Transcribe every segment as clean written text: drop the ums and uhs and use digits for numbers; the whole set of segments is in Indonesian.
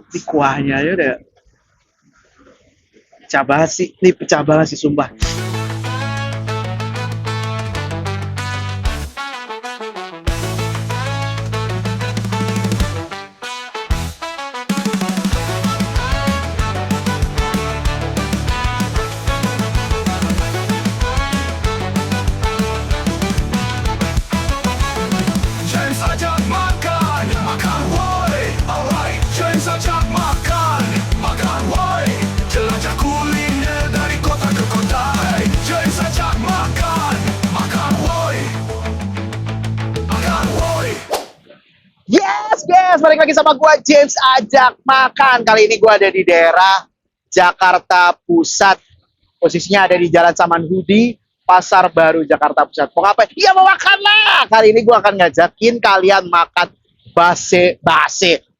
Di kuahnya ya udah pecah banget sih. Ini pecah banget sih sumpah. James ajak makan, makan woi. Alright, James ajak makan, makan woi. Jelajah kuliner dari kota ke kota. Hey, James ajak makan, makan woi. Makan woi. Yes, guys, balik lagi sama gua James ajak makan. Kali ini gua ada di daerah Jakarta Pusat. Posisinya ada di Jalan Samanhudi, Pasar Baru Jakarta Pusat. Mau ngapain? Iya, mau makan lah. Kali ini gua akan ngajakin kalian makan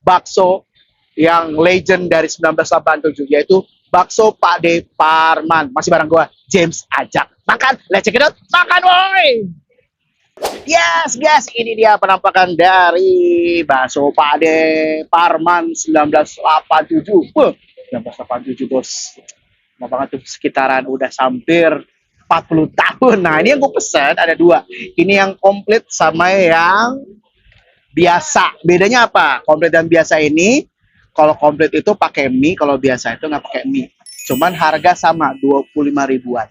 bakso yang legend dari 1987, yaitu bakso Pak De Parman. Masih bareng gua James ajak makan. Let's check it out. Makan, woi. Yes, guys, ini dia penampakan dari bakso Pak De Parman 1987. 1987, bos. Lama banget tuh, sekitaran udah hampir 40 tahun. Nah, ini yang gue pesen ada dua. Ini yang komplit sama yang biasa. Bedanya apa? Komplit dan biasa ini, kalau komplit itu pakai mie, kalau biasa itu nggak pakai mie. Cuman harga sama, 25 ribuan.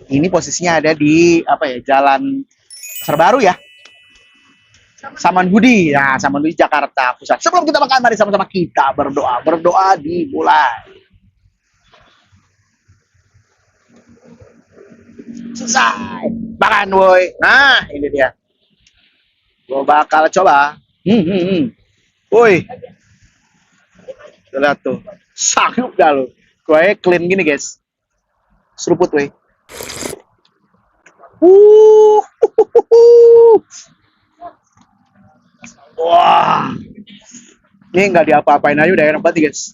Ini posisinya ada di apa ya, Jalan Serbaru ya, Samanhudi. Nah, Samanhudi Jakarta Pusat. Sebelum kita makan, mari sama-sama kita berdoa. Berdoa dimulai. Selesai. Makan, woi. Nah, ini dia. Gue bakal coba. Woi. Lihat tuh. Sakit dah lu. Gue clean gini, guys. Seruput, woi. Wah. Ini nggak diapa-apain aja udah enak banget, guys.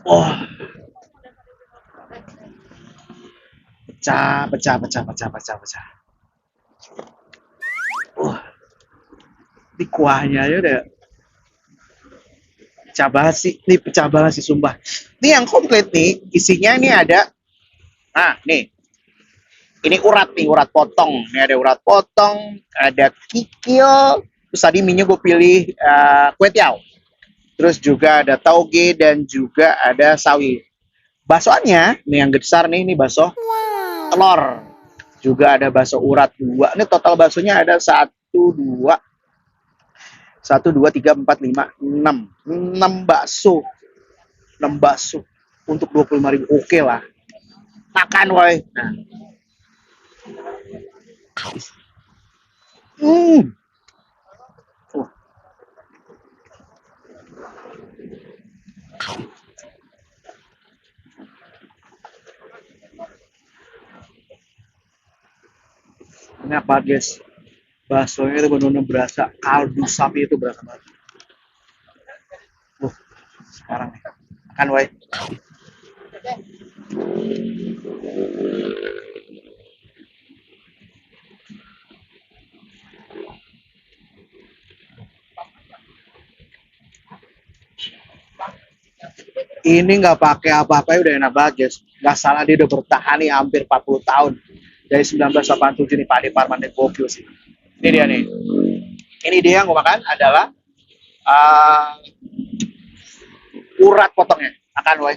Wah. Pecah. Di kuahnya aja udah pecah banget sih. Ini pecah banget sih, sumpah. Ini yang komplit nih, isinya ini ada. Nah, nih. Ini urat nih, urat potong. Ini ada urat potong, ada kikil. Terus tadi mie gue pilih kue tiaw. Terus juga ada tauge dan juga ada sawi. Baksoannya, ini yang besar nih, ini bakso telur. Juga ada bakso urat 2. Ini total baksonya ada 1, 2, 3, 4, 5, 6. 6 bakso. 6 bakso untuk 25 ribu. Oke lah. Makan, woi. Nah. Ini apa, guys? Baksonya itu benar-benar berasa, kaldu sapi itu berasa banget. Sekarang nih. Makan, woi. Ini nggak pakai apa-apa udah enak banget, guys. Nggak salah, dia udah bertahan nih hampir 40 tahun. Dari 1987 nih, Pak De Parman dan gokil sih. Ini dia nih. Ini dia yang gue makan adalah urat potongnya. Makan, woi.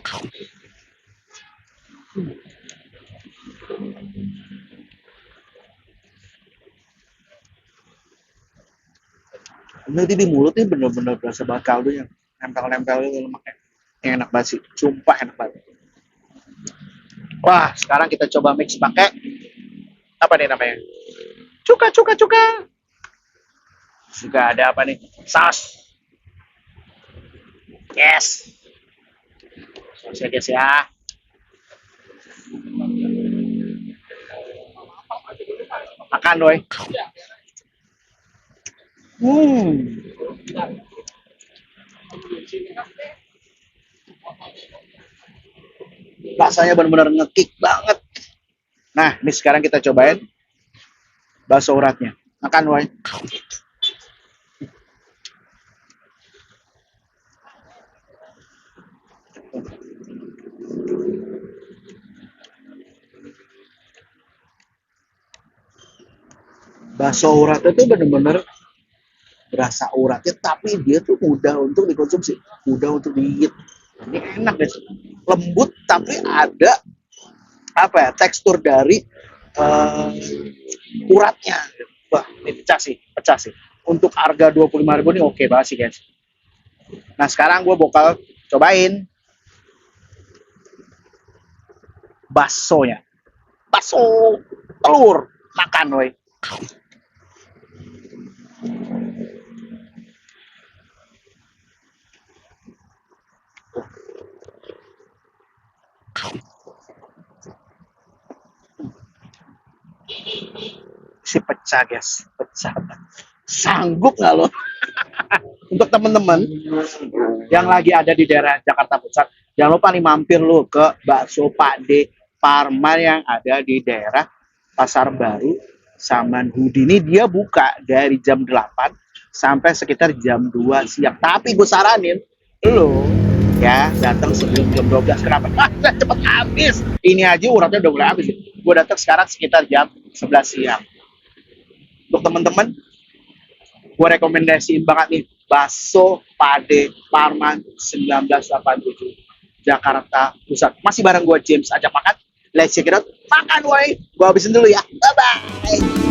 Nanti di mulut nih bener-bener berasa banget kaldunya. Nempel-nempel itu lemaknya. Yang enak banget sih. Sumpah enak banget. Wah, sekarang kita coba mix pakai apa nih namanya? Cuka. Juga ada apa nih? Saus. Yes. Sausnya, guys ya. Makan, doi. Rasanya benar-benar ngekick banget. Nah, ini sekarang kita cobain bakso uratnya. Makan, woi. Bakso uratnya tuh bener-bener berasa uratnya, tapi dia tuh mudah untuk dikonsumsi, mudah untuk digigit. Ini enak guys, lembut tapi ada apa ya, tekstur dari eh, uratnya. Wah, ini pecah sih. Untuk harga 25.000 ini oke banget sih guys. Nah sekarang gue bakal cobain baksonya. Bakso telur, makan woi. Si pecah guys, pecah. Sanggup nggak lo? Untuk temen-temen yang lagi ada di daerah Jakarta Pusat, jangan lupa nih mampir lu ke bakso Pak D Parman yang ada di daerah Pasar Baru Saman Hudi. Ini dia buka dari jam 8 sampai sekitar jam 2 siang. Tapi gue saranin lu ya datang sebelum jam 12. Kenapa? Cepet habis. Ini aja uratnya udah mulai habis. Gue datang sekarang sekitar jam 11 siang. Untuk teman-teman, gue rekomendasiin banget nih bakso Pade Parman 1987 Jakarta Pusat. Masih bareng gue James, ajak makan. Let's check it out. Makan woi. Gue habisin dulu ya. Bye bye.